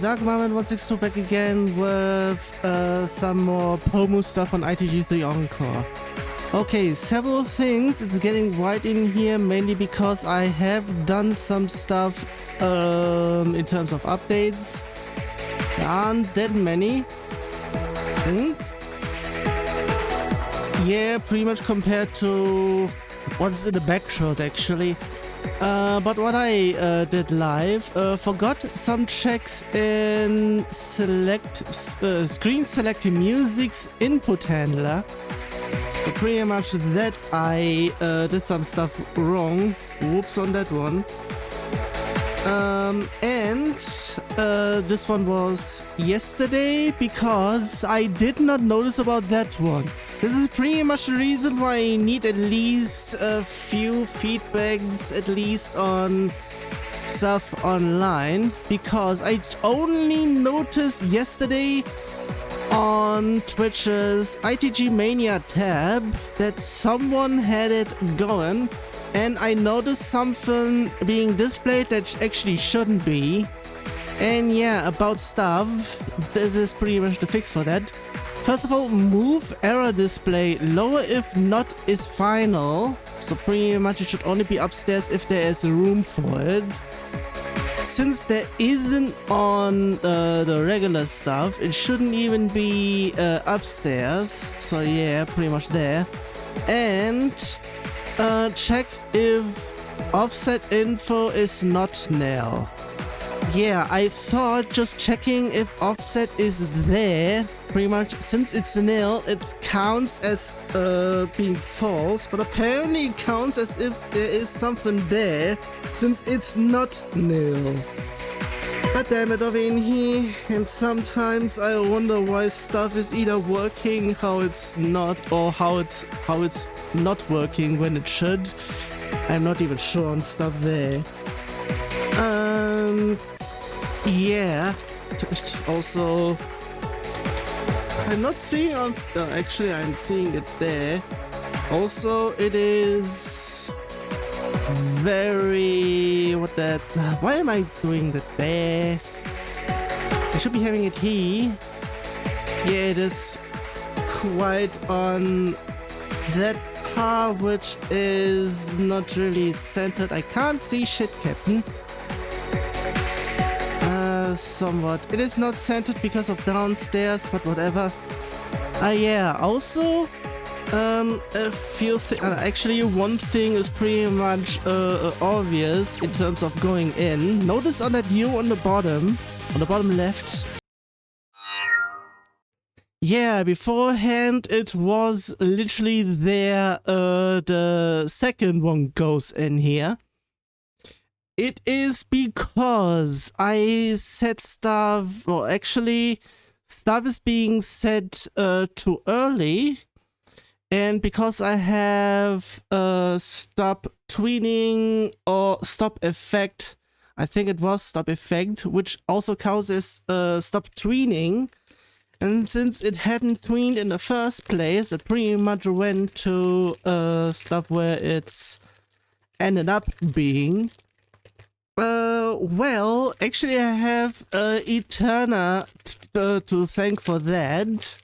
Dark Moment 162 back again with some more Pomu stuff on ITG3 Encore. Okay, several things. It's getting right in here, mainly because I have done some stuff in terms of updates. There aren't that many, I think. Yeah, pretty much compared to what's in the backshot actually. But what I did live, forgot some checks in screen selecting music's input handler. So pretty much that I did some stuff wrong. Whoops on that one. And this one was yesterday because I did not notice about that one. This is pretty much the reason why I need at least a few feedbacks, at least on stuff online, because I only noticed yesterday on Twitch's ITG Mania tab that someone had it going, and I noticed something being displayed that actually shouldn't be. And yeah, about stuff, this is pretty much the fix for that. First of all, move error display lower if not is final. So pretty much it should only be upstairs if there is room for it. Since there isn't on the regular stuff, it shouldn't even be upstairs. So yeah, pretty much there. And check if offset info is not nil. Yeah, I thought just checking if offset is there, pretty much since it's nil, it counts as being false, but apparently it counts as if there is something there, since it's not nil. God damn it, over in here, and sometimes I wonder why stuff is either working how it's not, or how it's not working when it should. I'm not even sure on stuff there. Yeah, also I'm not seeing on actually I'm seeing it there. Also it is very why am I doing that there? I should be having it here. Yeah, it is quite on that part, which is not really centered. I can't see shit, Captain. Somewhat. It is not centered because of downstairs, but whatever. Yeah, also a few actually one thing is pretty much obvious in terms of going in. Notice on that U on the bottom left. Yeah, beforehand it was literally there, the second one goes in here. It is because I set stuff, or actually stuff is being set too early, and because I have stop tweening or stop effect, I think it was stop effect, which also counts as stop tweening, and since it hadn't tweened in the first place, it pretty much went to stuff where it's ended up being. Well, actually I have Eterna to thank for that,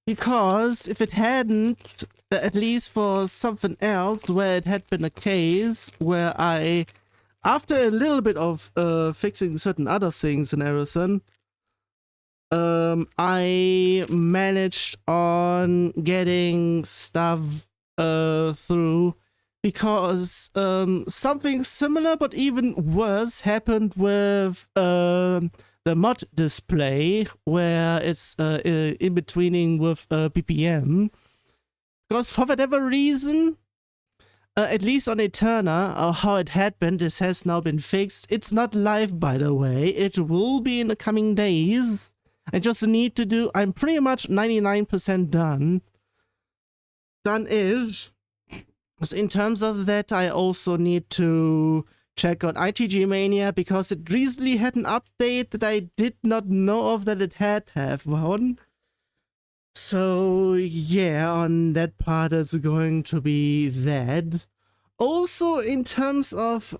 because if it hadn't, at least for something else where it had been a case where I, after a little bit of fixing certain other things and everything, I managed on getting stuff through. Because something similar but even worse happened with the mod display, where it's in betweening with BPM. Because for whatever reason, at least on Eterna, or how it had been, this has now been fixed. It's not live, by the way. It will be in the coming days. I just need to do, I'm pretty much 99% done. Done-ish. So in terms of that, I also need to check out ITG Mania, because it recently had an update that I did not know of that it had to have one. So yeah, on that part it's going to be that. Also in terms of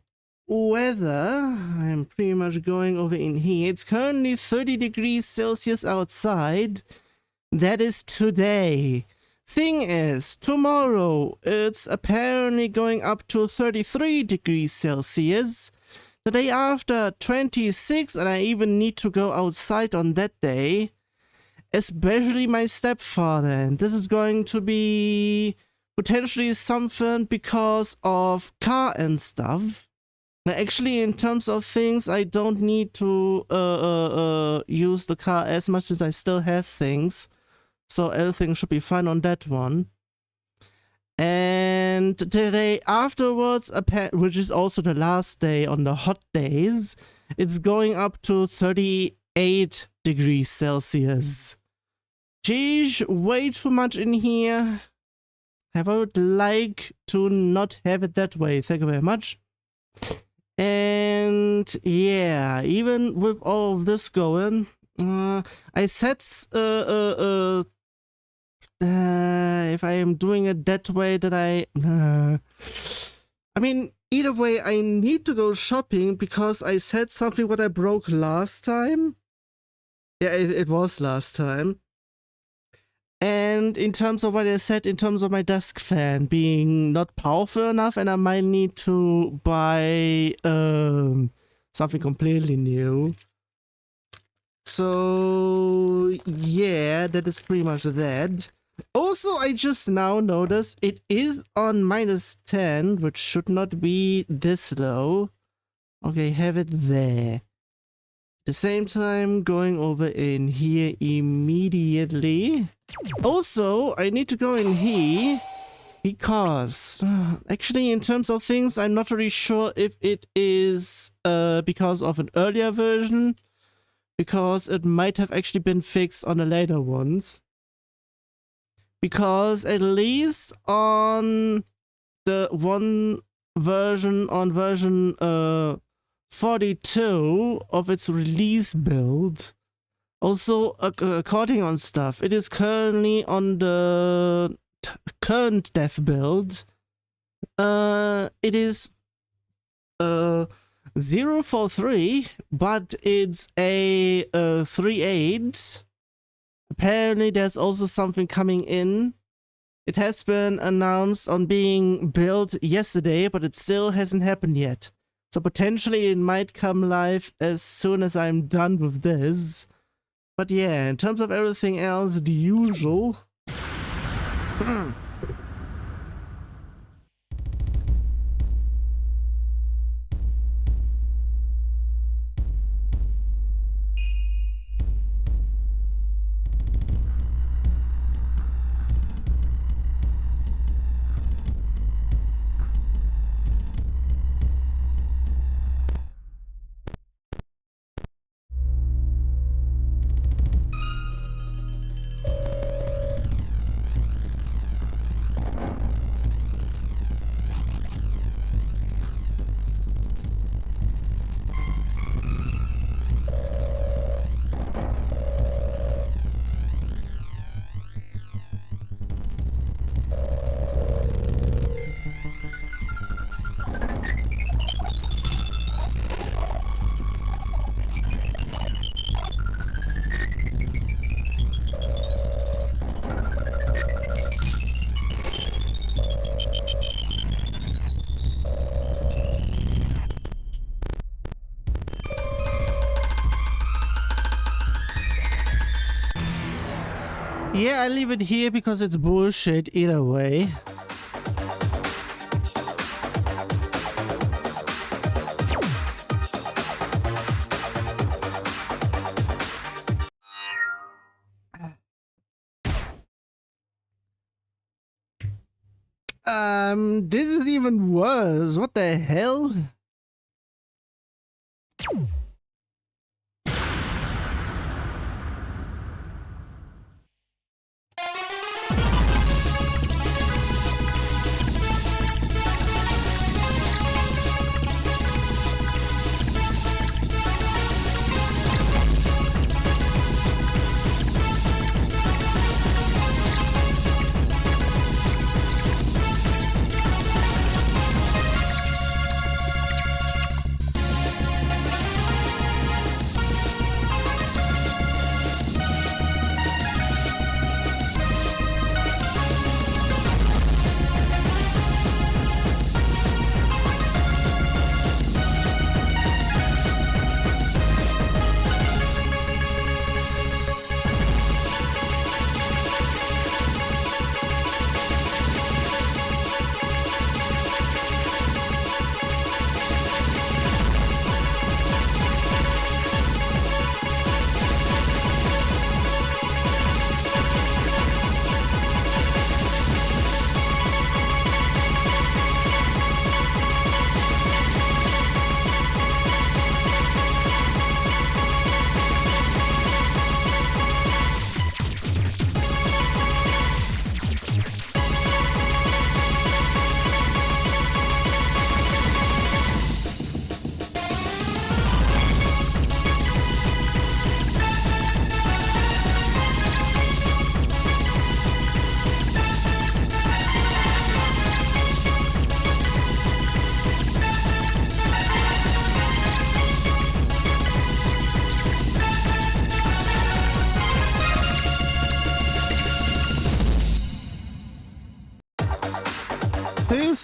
weather, I'm pretty much going over in here. It's currently 30 degrees Celsius outside. That is today. Thing is, tomorrow it's apparently going up to 33 degrees Celsius. The day after, 26, and I even need to go outside on that day. Especially my stepfather, and this is going to be potentially something because of car and stuff. Actually, in terms of things, I don't need to use the car as much as I still have things. So everything should be fine on that one. And the day afterwards, which is also the last day on the hot days, it's going up to 38 degrees Celsius. Geez, way too much in here. I would like to not have it that way. Thank you very much. And yeah, even with all of this going, I said if I am doing it that way, that I mean, either way, I need to go shopping because I said something what I broke last time. Yeah, it was last time. And in terms of what I said, in terms of my desk fan being not powerful enough, and I might need to buy something completely new. So yeah, that is pretty much that. Also, I just now noticed it is on -10, which should not be this low. Okay, have it there. At the same time, going over in here immediately. Also, I need to go in here because actually, in terms of things, I'm not really sure if it is because of an earlier version, because it might have actually been fixed on the later ones. Because at least on the one version, on version 42 of its release build, also according on stuff, it is currently on the current dev build. It is 043, but it's a 3.8. Apparently there's also something coming in. It has been announced on being built yesterday, but it still hasn't happened yet. So potentially it might come live as soon as I'm done with this. But yeah, in terms of everything else, the usual. Yeah, I leave it here because it's bullshit either way. This is even worse. What the hell?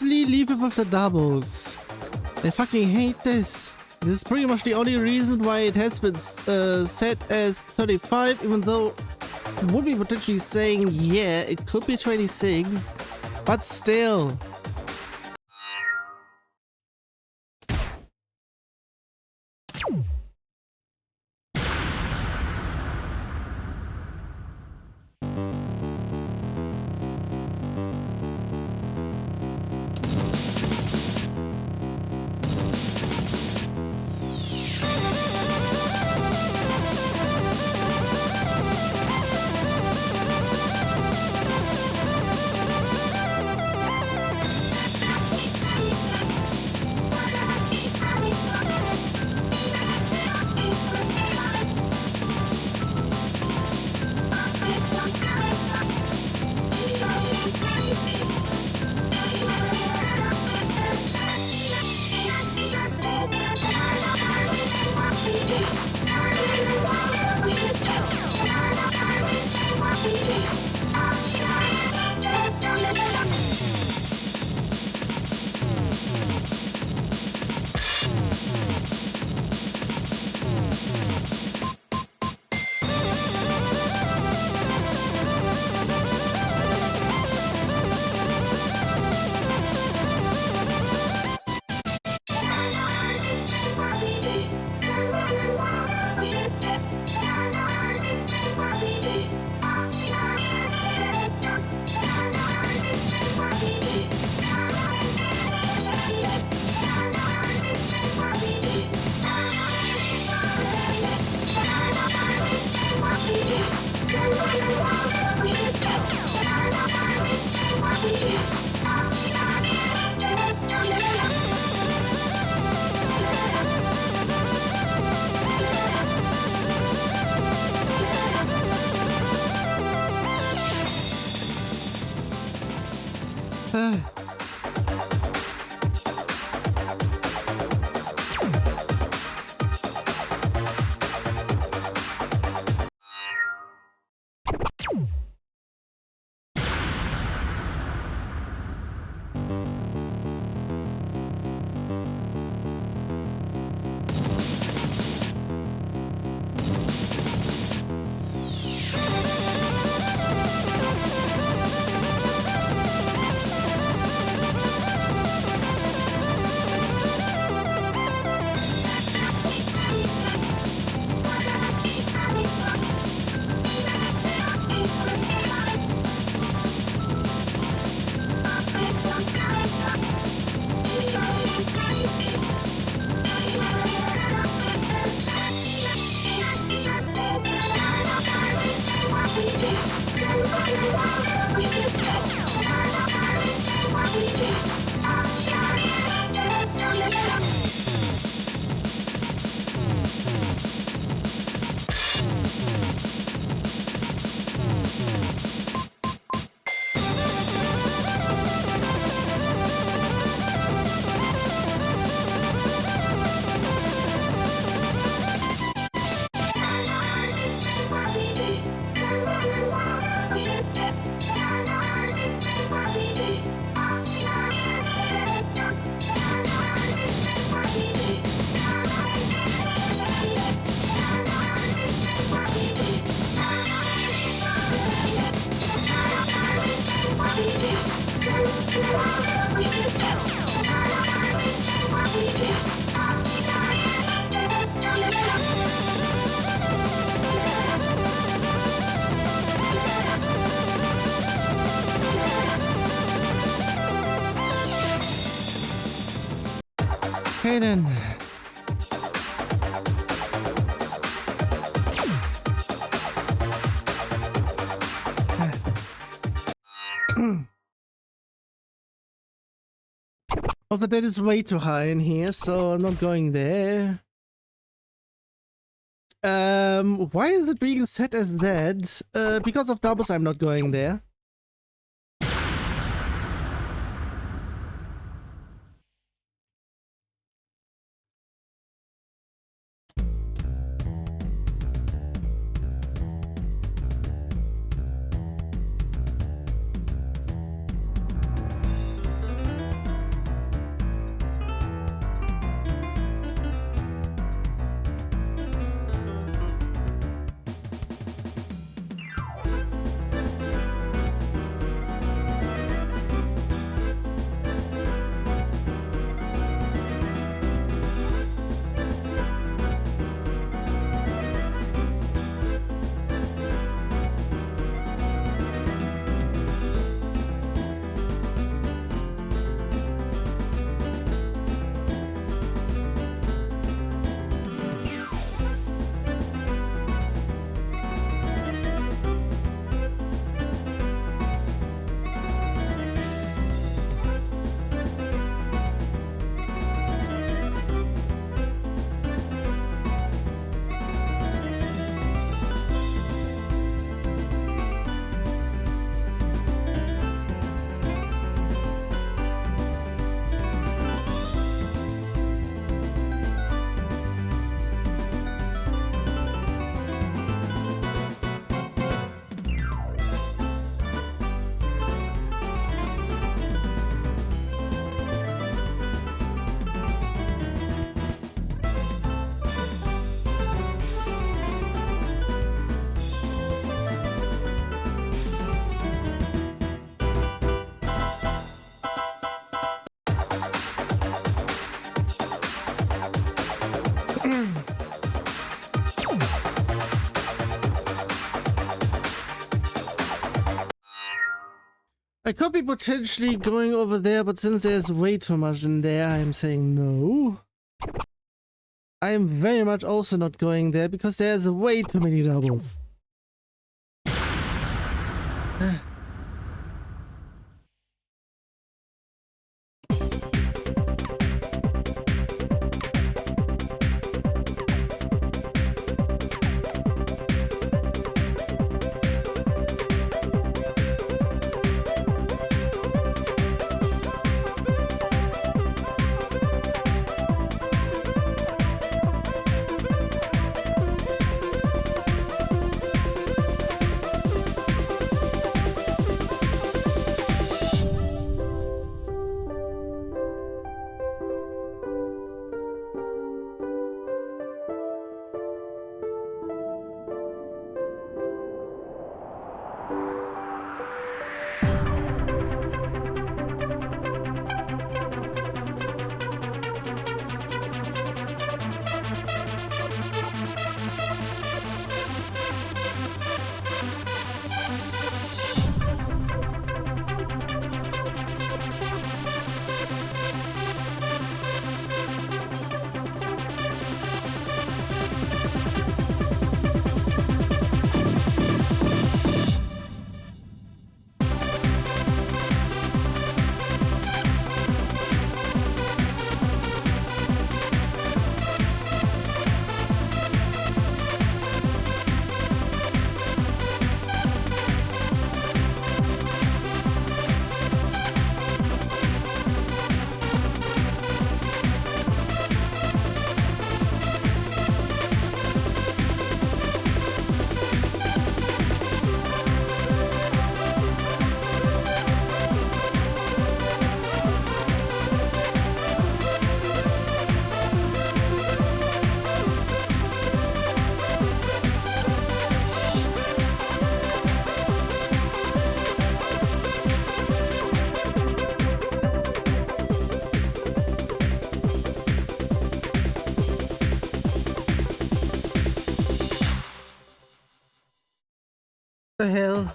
purposely leave it with the doubles. I fucking hate this. This is pretty much the only reason why it has been set as 35, even though would be potentially saying, yeah, it could be 26, but still. Okay then. Also, that is way too high in here, so I'm not going there. Why is it being set as that? Because of doubles, I'm not going there. I could be potentially going over there, but since there's way too much in there, I'm saying no. I am very much also not going there because there's way too many doubles. The hell?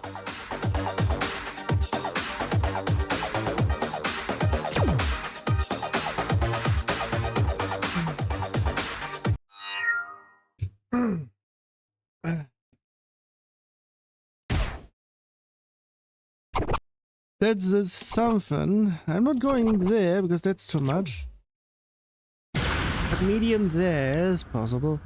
That's something. I'm not going there because that's too much. But medium there is possible.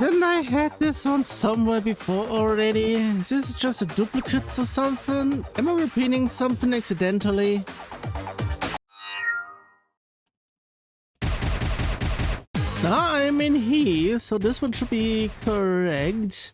Didn't I had this one somewhere before already? Is this just a duplicate or something? Am I repeating something accidentally? Now I'm in here, so this one should be correct.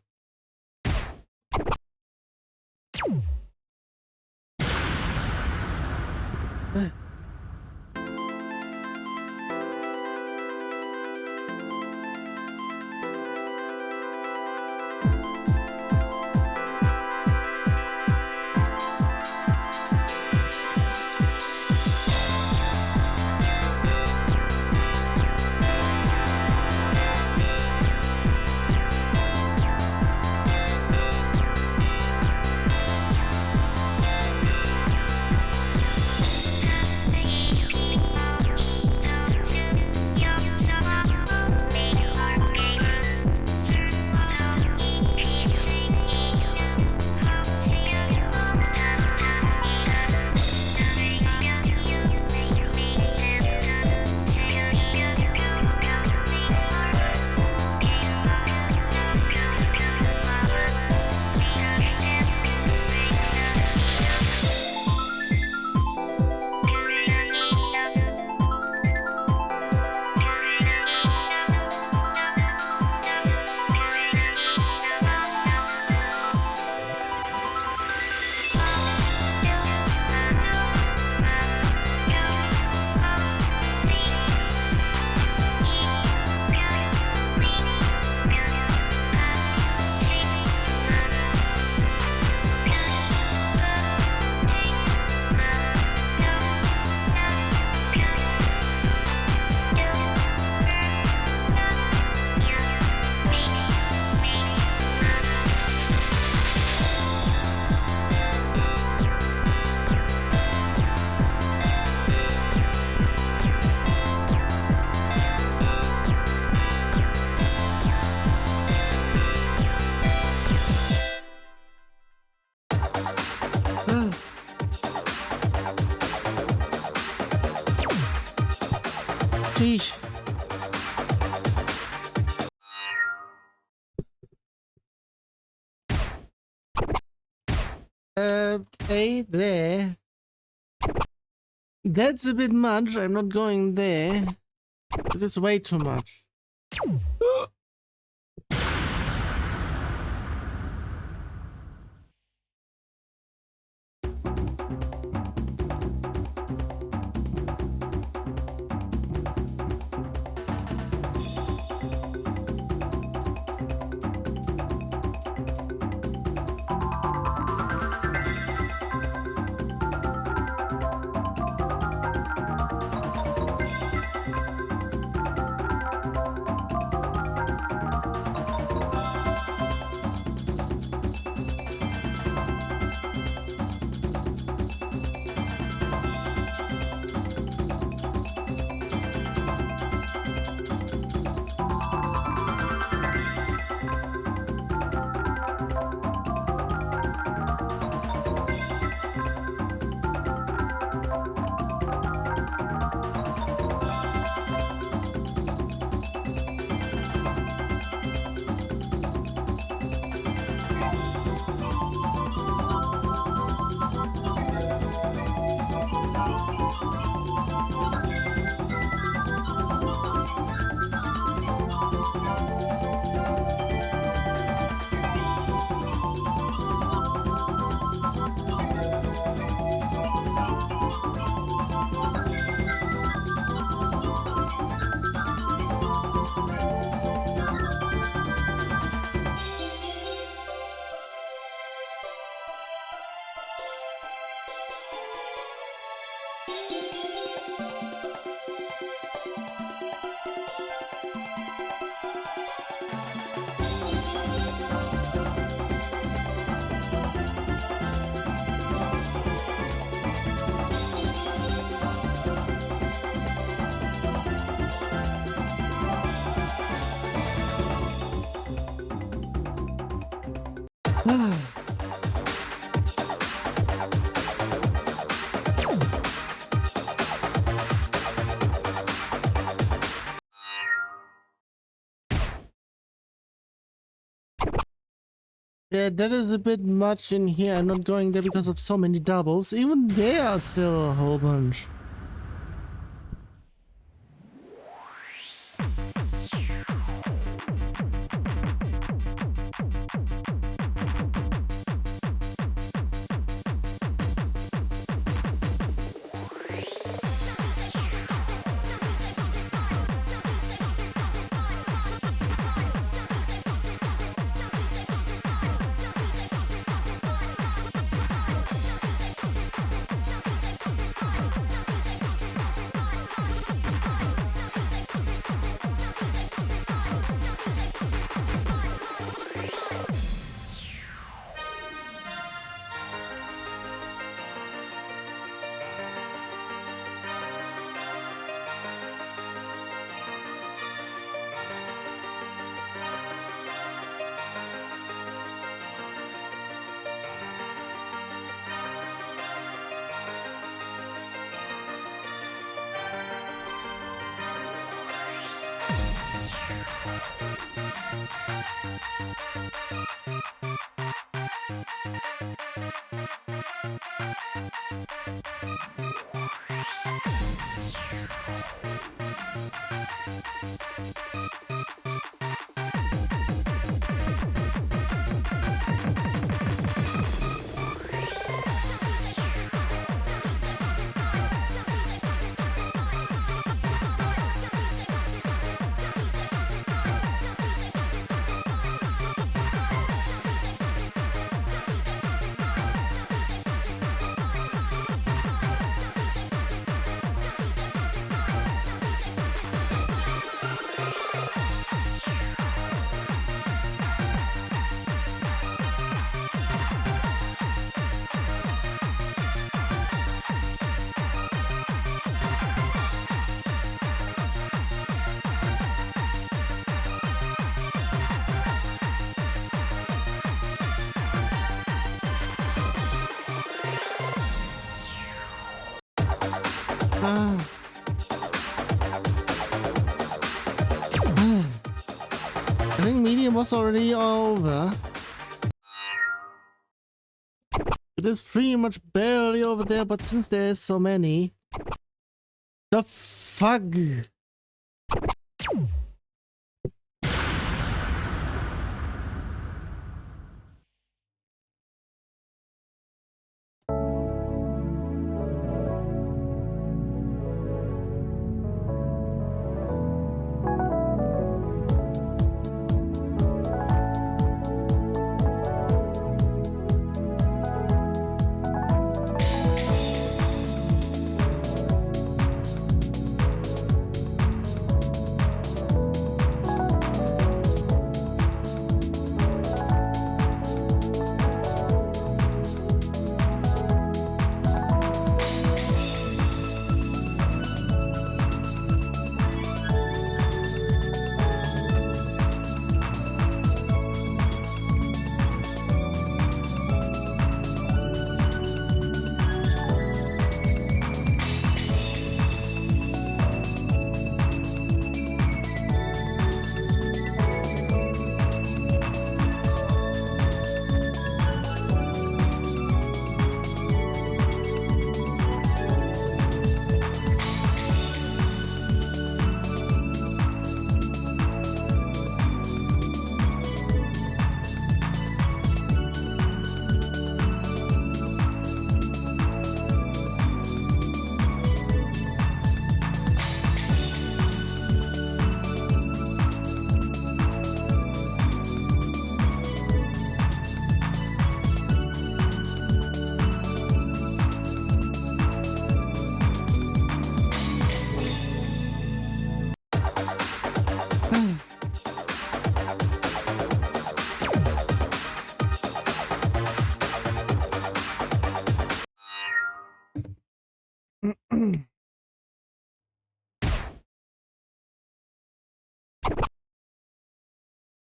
Sheesh. Hey there. That's a bit much. I'm not going there. This is way too much. Yeah, that is a bit much in here. I'm not going there because of so many doubles. Even there are still a whole bunch. I think medium was already over. It is pretty much barely over there, but since there is so many... The fuck?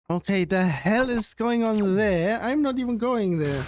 Okay, the hell is going on there? I'm not even going there.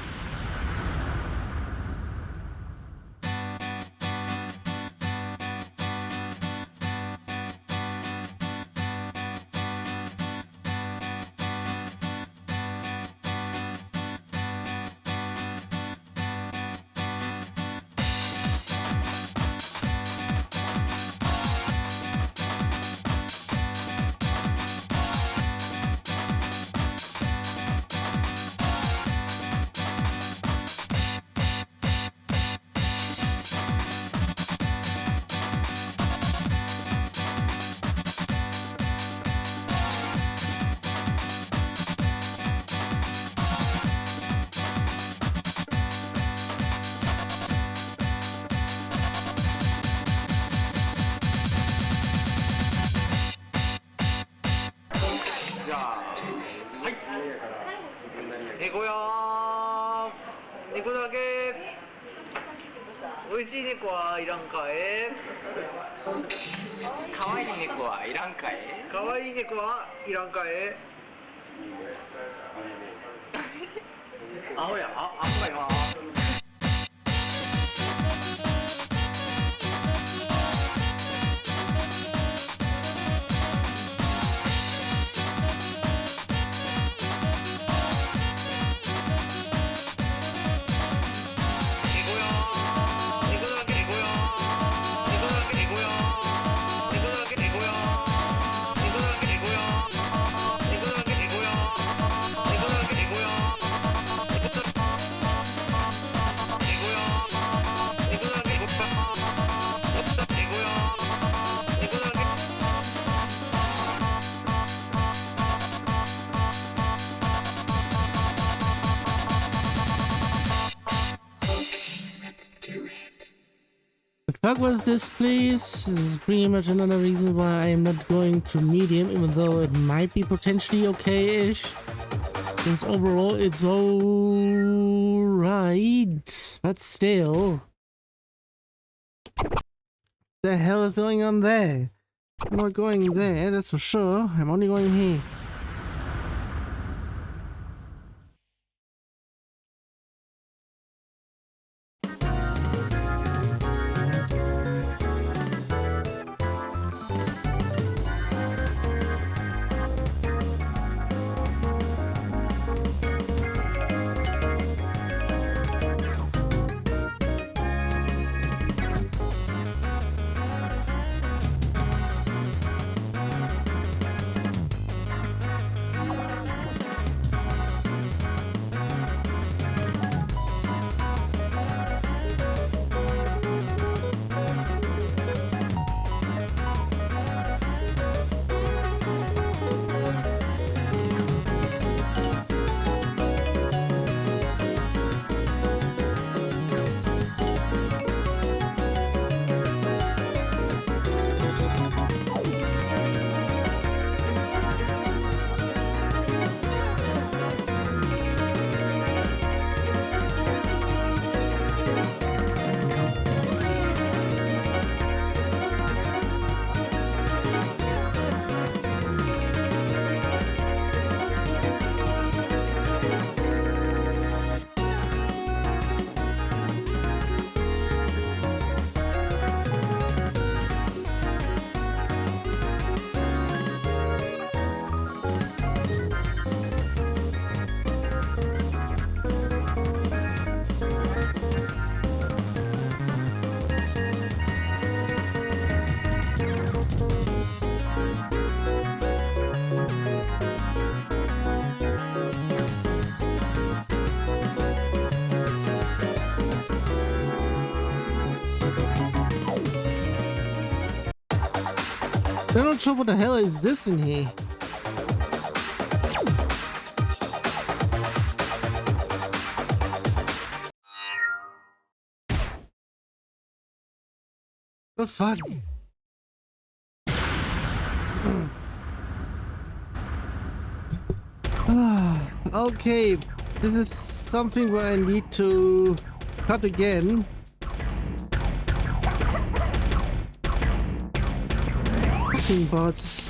猫やー。猫だけ。美味しい猫はいらんかい。可愛い猫はいらんかい。可愛い猫はいらんかい。アホや、アホか今。What was this, please? This is pretty much another reason why I am not going to medium, even though it might be potentially okay-ish. Since overall it's alright, but still. The hell is going on there? I'm not going there, that's for sure. I'm only going here. I'm not sure what the hell is this in here. The fuck? Okay, this is something where I need to cut again. Fucking bots.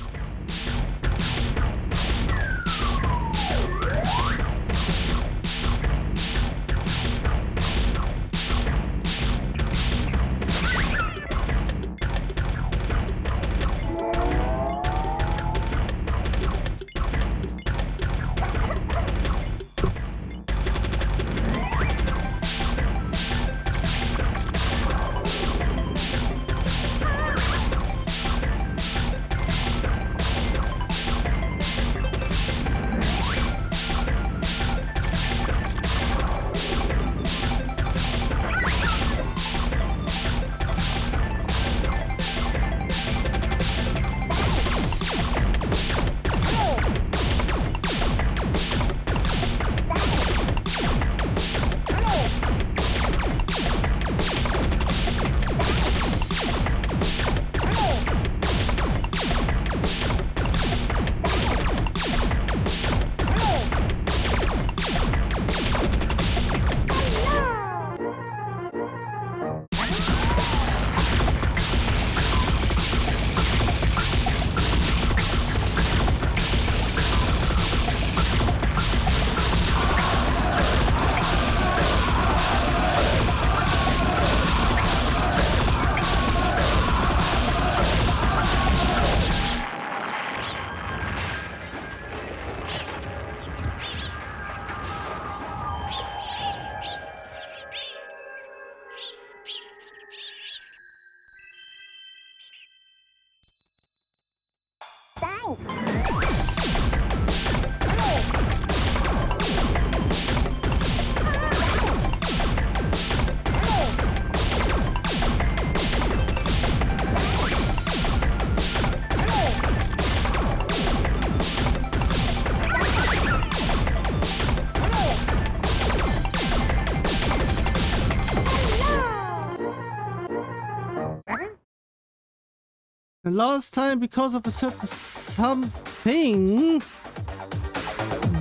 And last time, because of a certain something,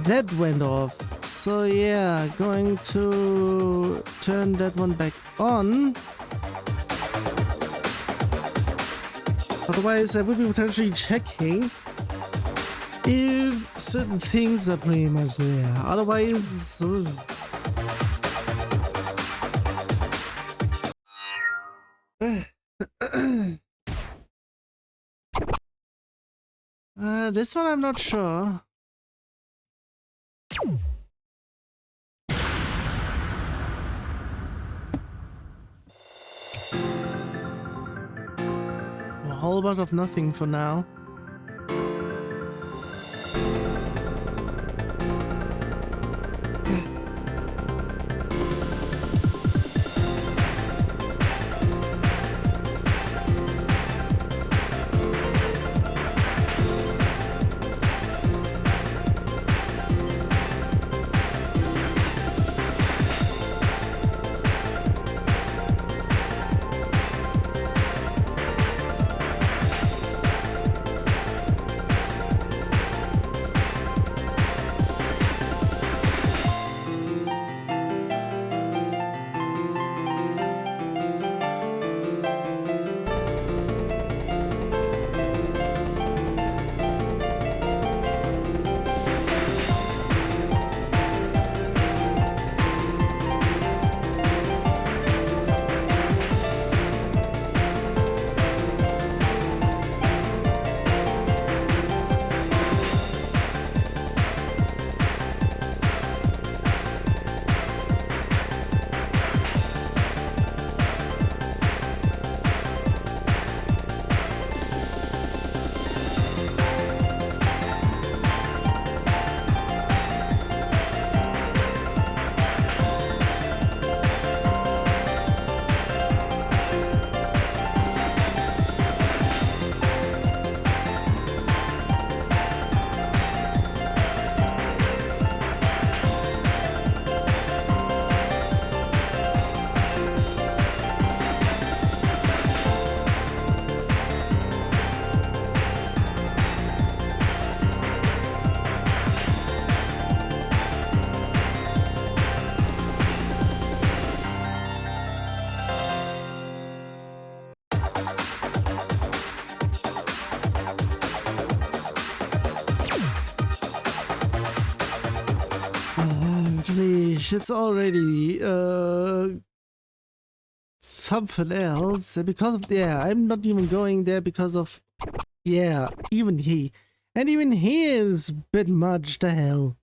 that went off. So yeah, going to turn that one back on. Otherwise, I would be potentially checking if certain things are pretty much there. Otherwise, this one I'm not sure. A whole bunch of nothing for now. It's already something else because of I'm not even going there because of even he is a bit much the hell.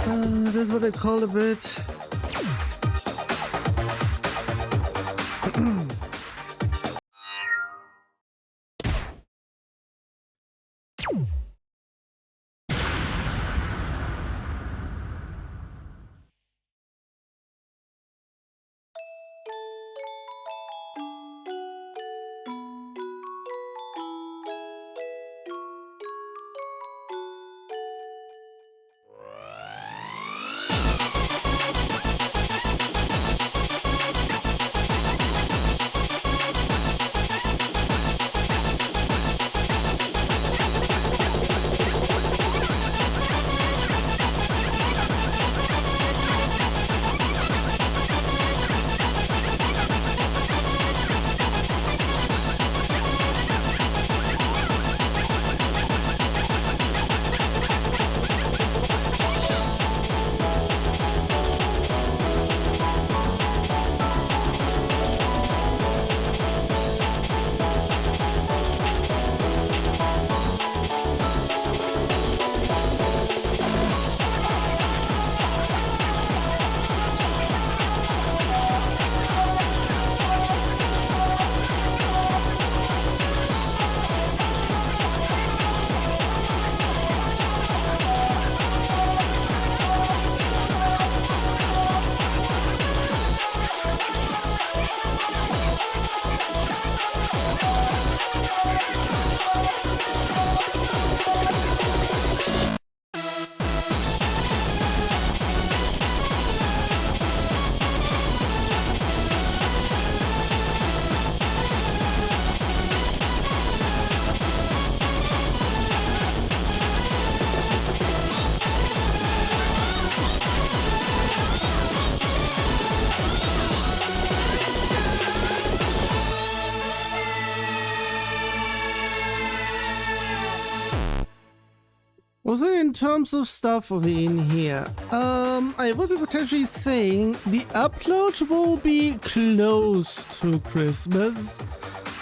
That's what I call a bit. Also, in terms of stuff over in here, I will be potentially saying the upload will be close to Christmas.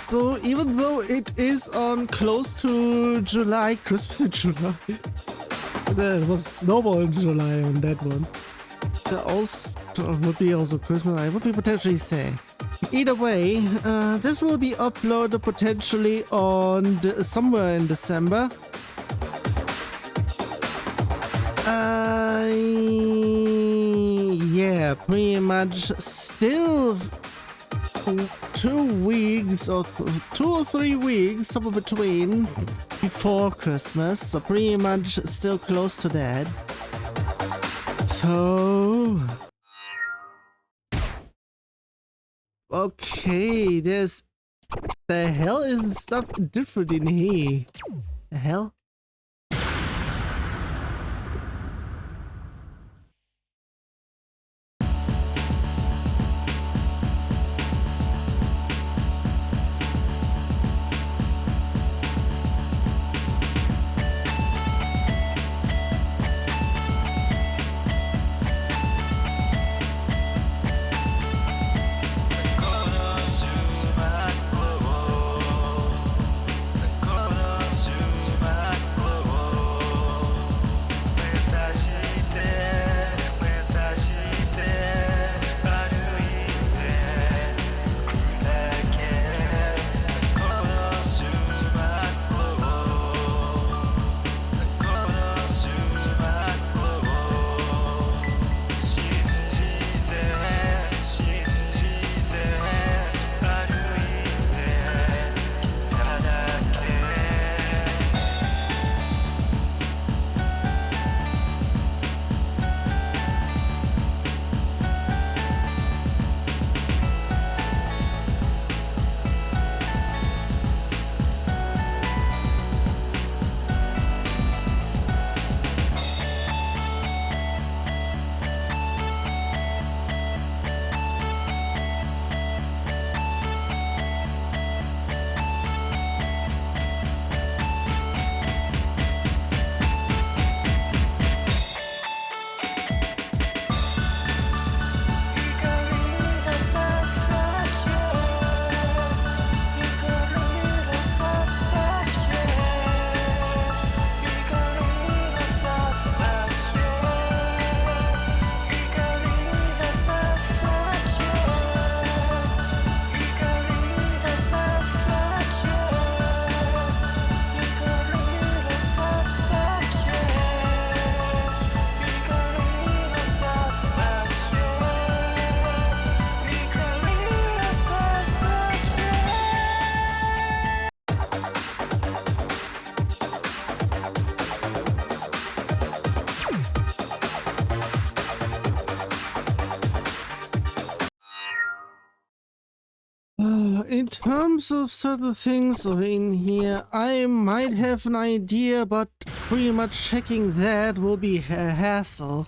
So even though it is on close to July, Christmas in July, there was snowball in July on that one. There also would be also Christmas, I would be potentially saying. Either way, this will be uploaded potentially on somewhere in December. Yeah, pretty much still 2 weeks or 2 or 3 weeks somewhere between before Christmas, so pretty much still close to that. So okay, there's the hell isn't stuff different in here? The hell? Bye. In terms of certain things in here, I might have an idea, but pretty much checking that will be a hassle.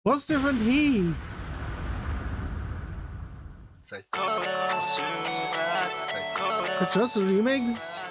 What's different here? Just a remix?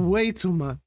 way too much.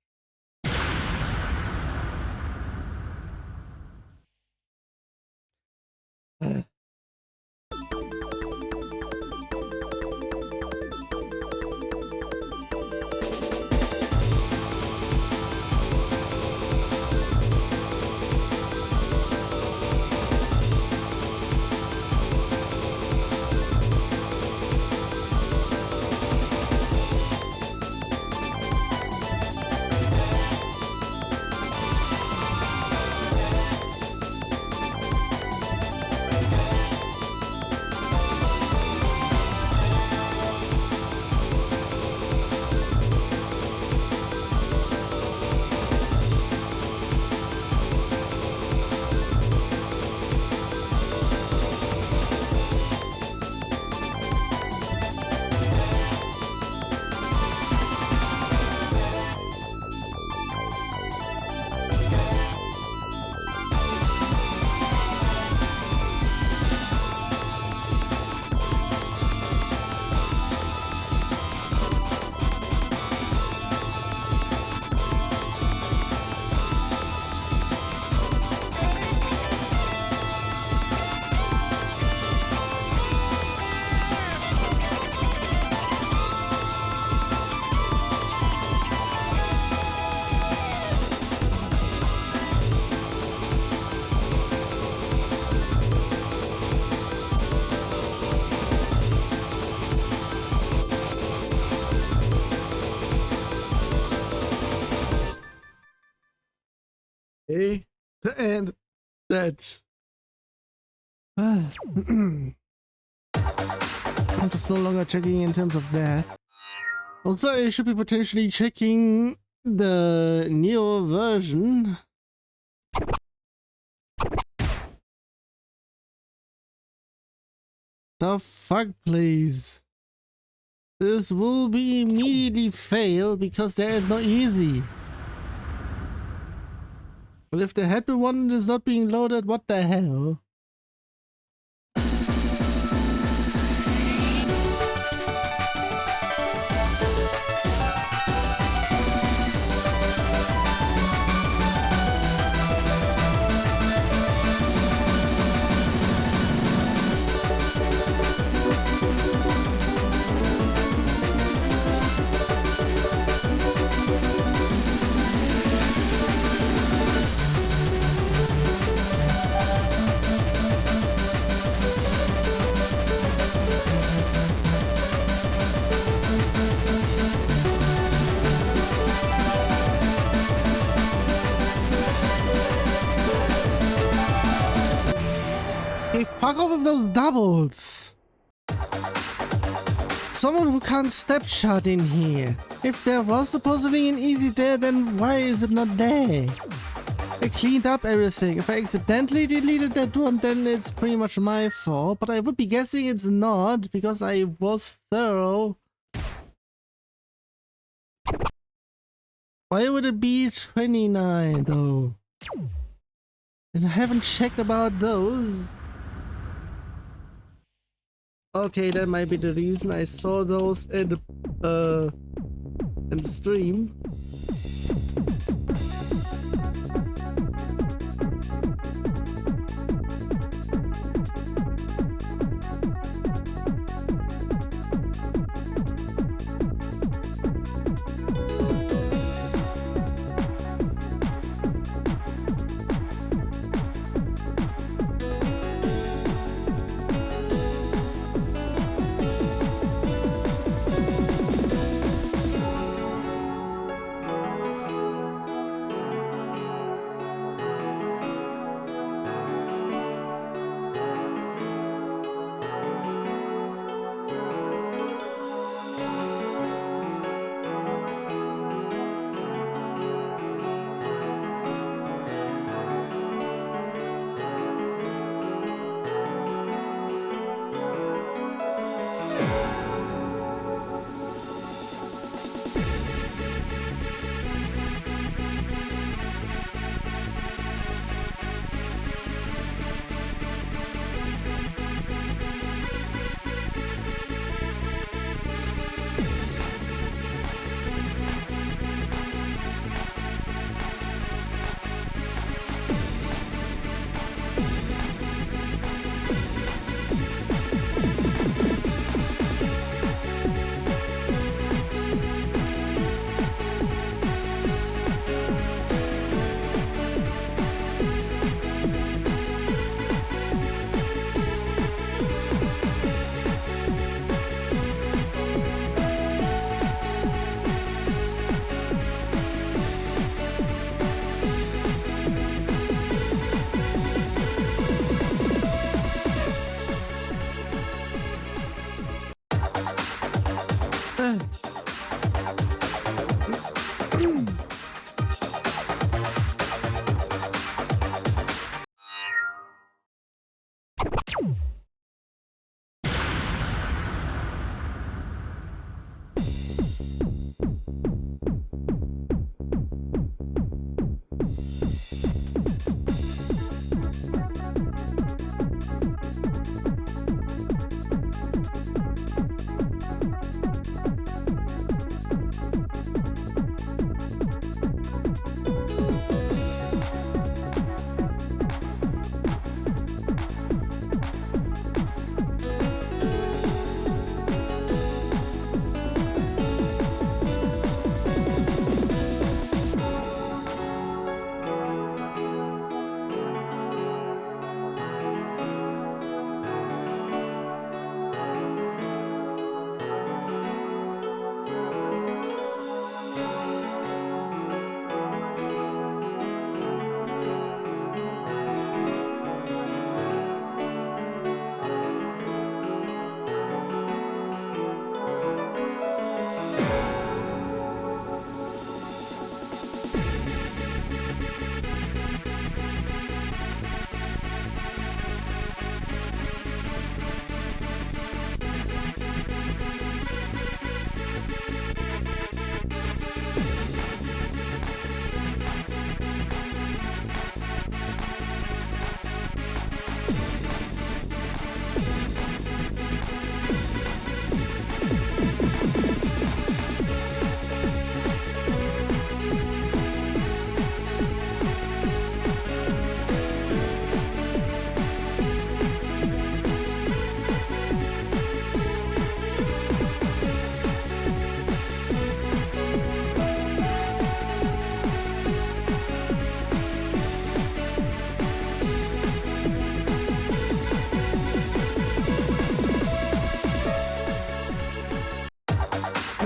Okay, and that. I'm just no longer checking in terms of that. Also, I should be potentially checking the Neo version. The fuck, please. This will be immediately fail because there is no easy. But if the happy one is not being loaded, what the hell? Hey, fuck off with those doubles! Someone who can't Stepchart in here. If there was supposedly an easy there, then why is it not there? I cleaned up everything. If I accidentally deleted that one, then it's pretty much my fault. But I would be guessing it's not, because I was thorough. Why would it be 29 though? And I haven't checked about those. Okay, that might be the reason I saw those in the stream.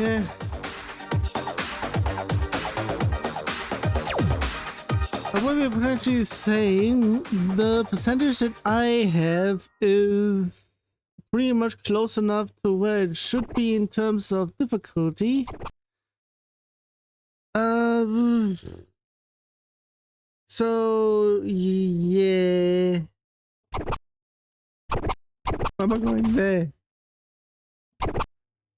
Yeah. What we're potentially saying, the percentage that I have is pretty much close enough to where it should be in terms of difficulty. So yeah. Why am I going there?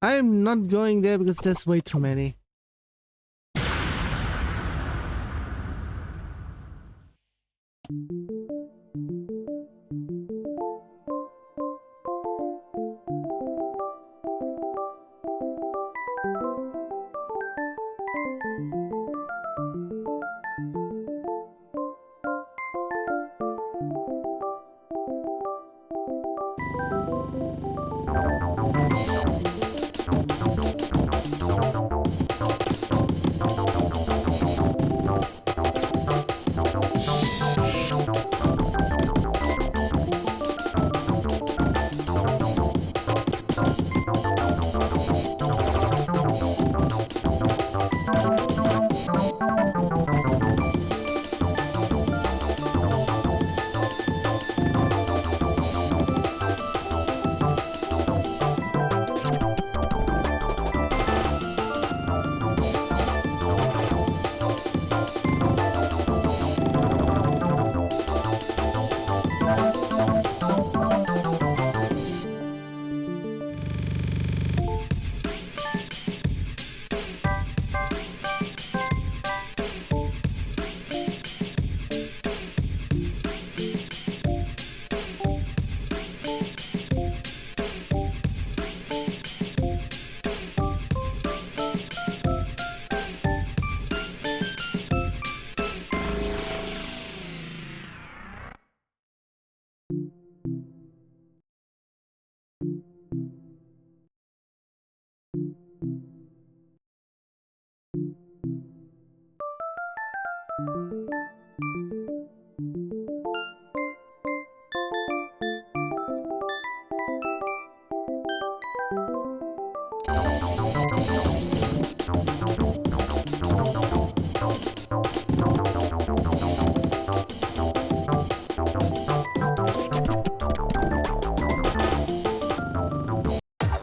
I'm not going there because there's way too many.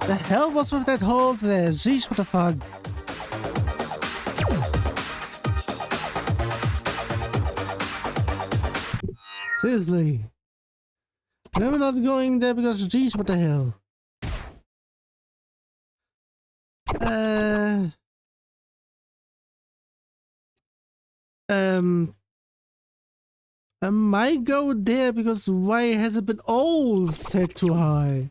The hell was with that hole there? Jeez, what the fuck? Seriously. And I'm not going there because jeez, what the hell? I might go there because why has it been all set too high?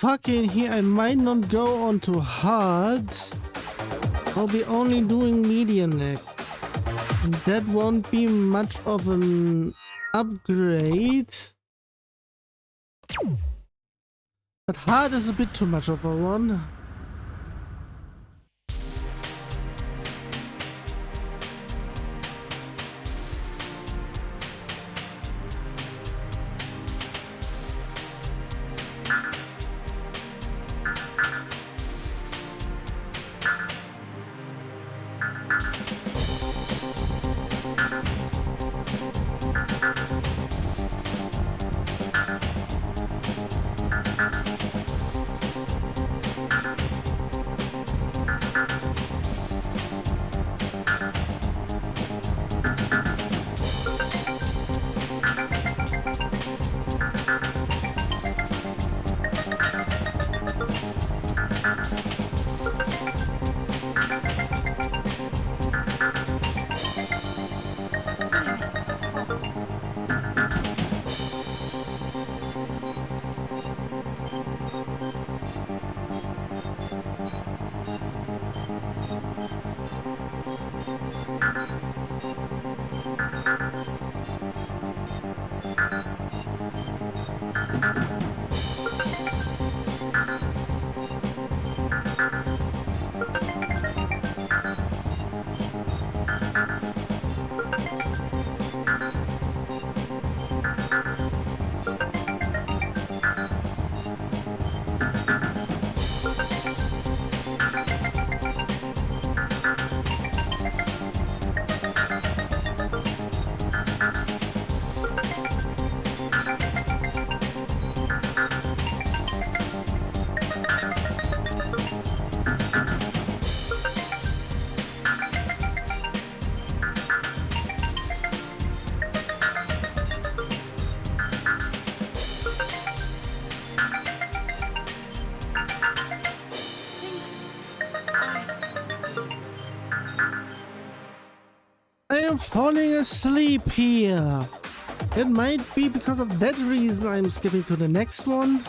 fucking here, I might not go on to hard. I'll be only doing medium neck. That won't be much of an upgrade. But hard is a bit too much of a one. I'm falling asleep here. It might be because of that reason I'm skipping to the next one.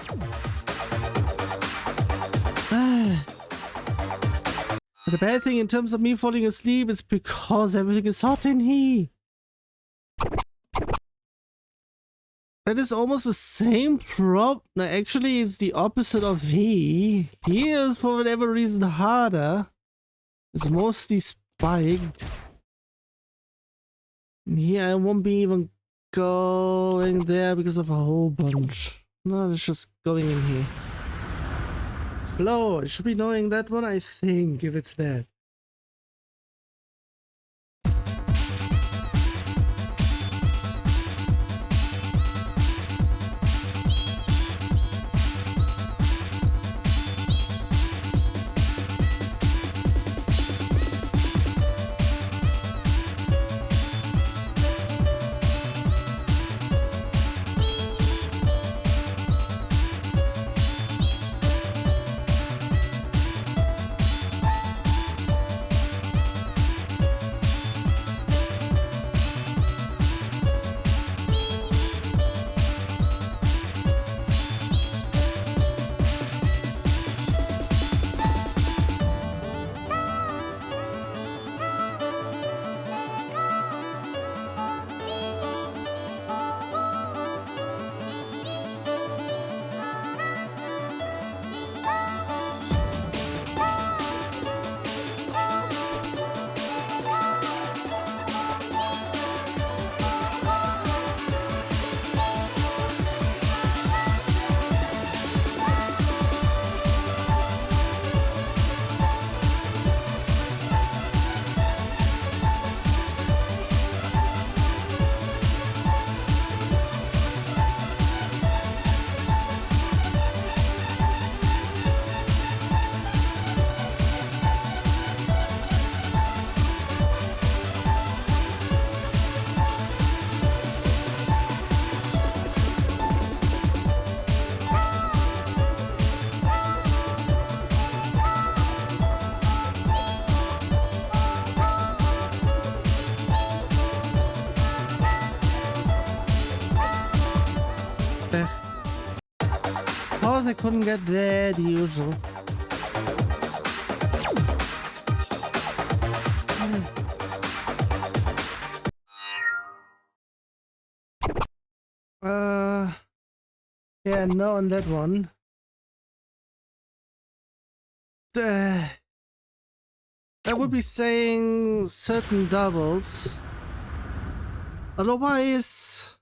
But the bad thing in terms of me falling asleep is because everything is hot in here. That is almost the same prop. No, actually it's the opposite of he. He is for whatever reason harder. It's mostly spiked. Here I won't be even going there because of a whole bunch. No, it's just going in here. Flow, I should be knowing that one, I think, if it's that. course I couldn't get there, the usual. Yeah, no on that one. I would be saying certain doubles. Otherwise...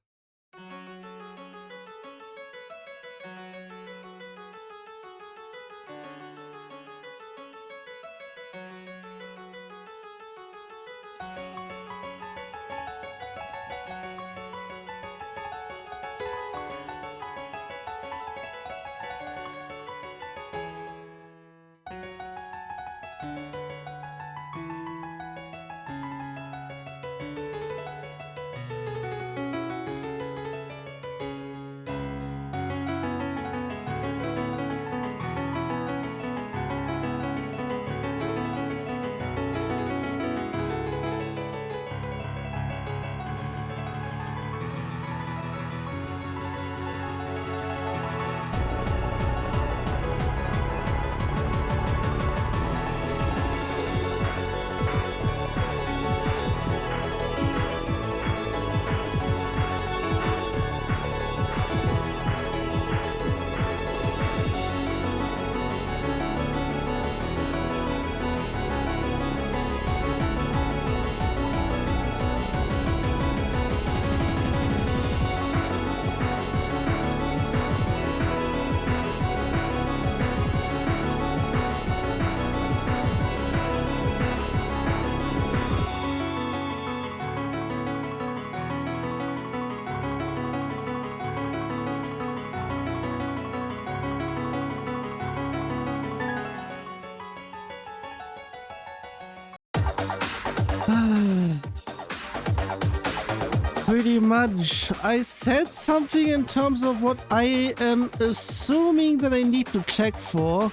Pretty much. I said something in terms of what I am assuming that I need to check for.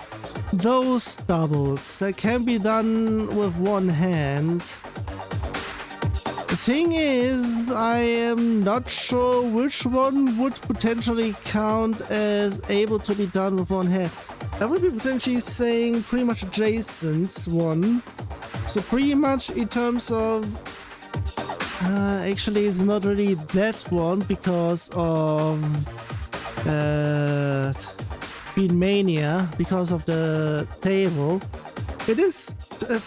Those doubles that can be done with one hand. The thing is, I am not sure which one would potentially count as able to be done with one hand. I would be potentially saying pretty much Jason's one. So pretty much in terms of... actually it's not really that one because of Beatmania, because of the table. It is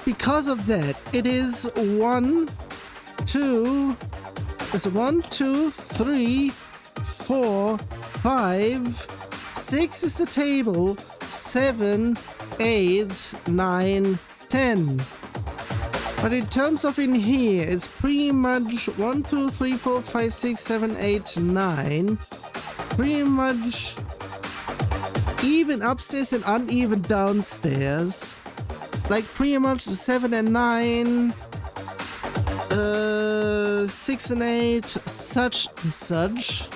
because of that. It is 1, 2, it's 1, 2, 3, 4, 5, 6 is the table, 7, 8, 9, 10. But in terms of in here, it's pretty much 1, 2, 3, 4, 5, 6, 7, 8, 9. Pretty much even upstairs and uneven downstairs. Like pretty much 7 and 9, 6 and 8, such and such.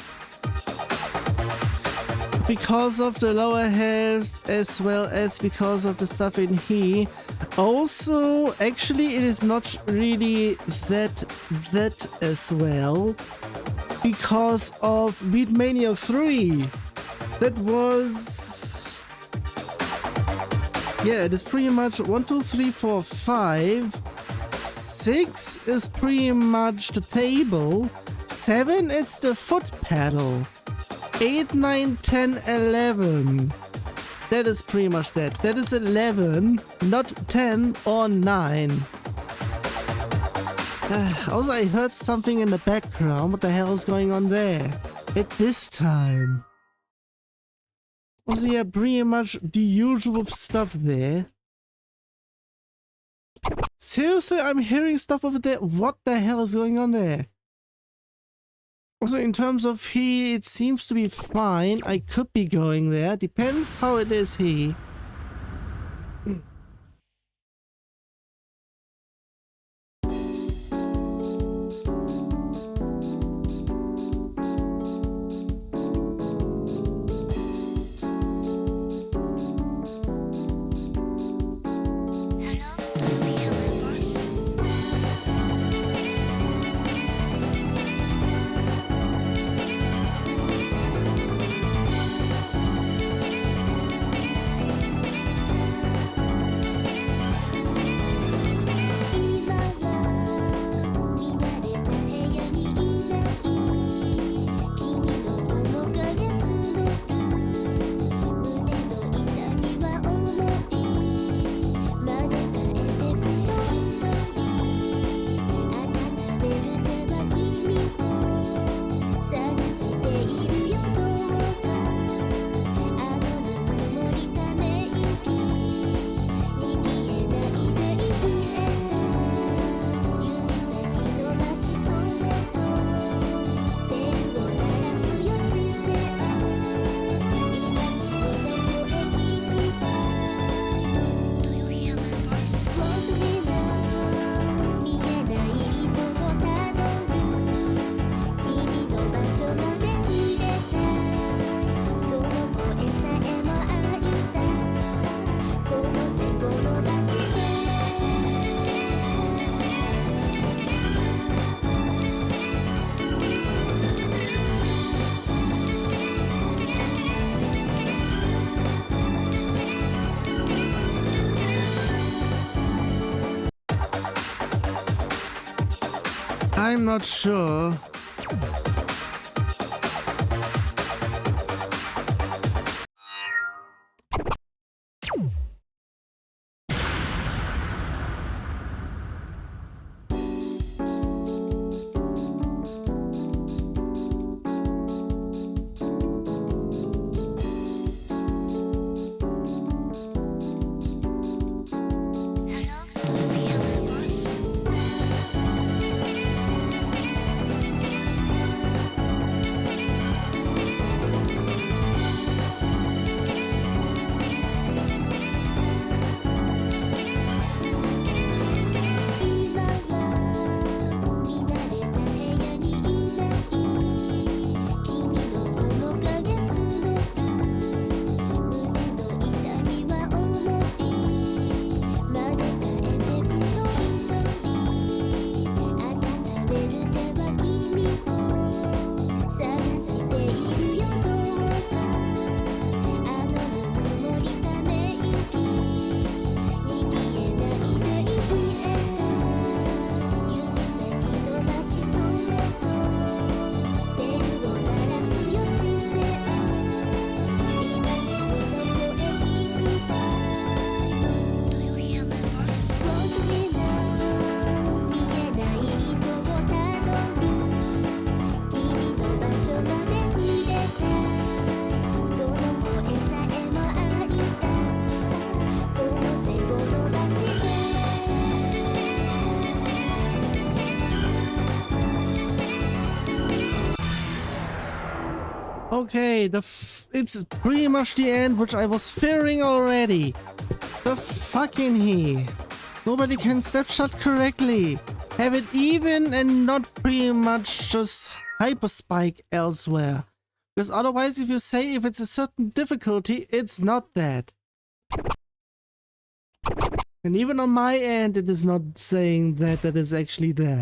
Because of the lower halves as well as because of the stuff in here. Also, actually, it is not really that as well because of Beatmania 3. That was... yeah, it is pretty much 1, 2, 3, 4, 5. 6 is pretty much the table. 7 is the foot pedal. 8, 9, 10, 11. That is pretty much that. That is 11, not 10 or 9. Also, I heard something in the background. What the hell is going on there? At this time. Also, yeah, pretty much the usual stuff there. Seriously, I'm hearing stuff over there. What the hell is going on there? Also, in terms of he, it seems to be fine. I could be going there. Depends how it is he. I'm not sure. Okay, it's pretty much the end, which I was fearing already. The fucking he. Nobody can step shot correctly. Have it even and not pretty much just hyper spike elsewhere. Because otherwise, if you say if it's a certain difficulty, it's not that. And even on my end, it is not saying that is actually that.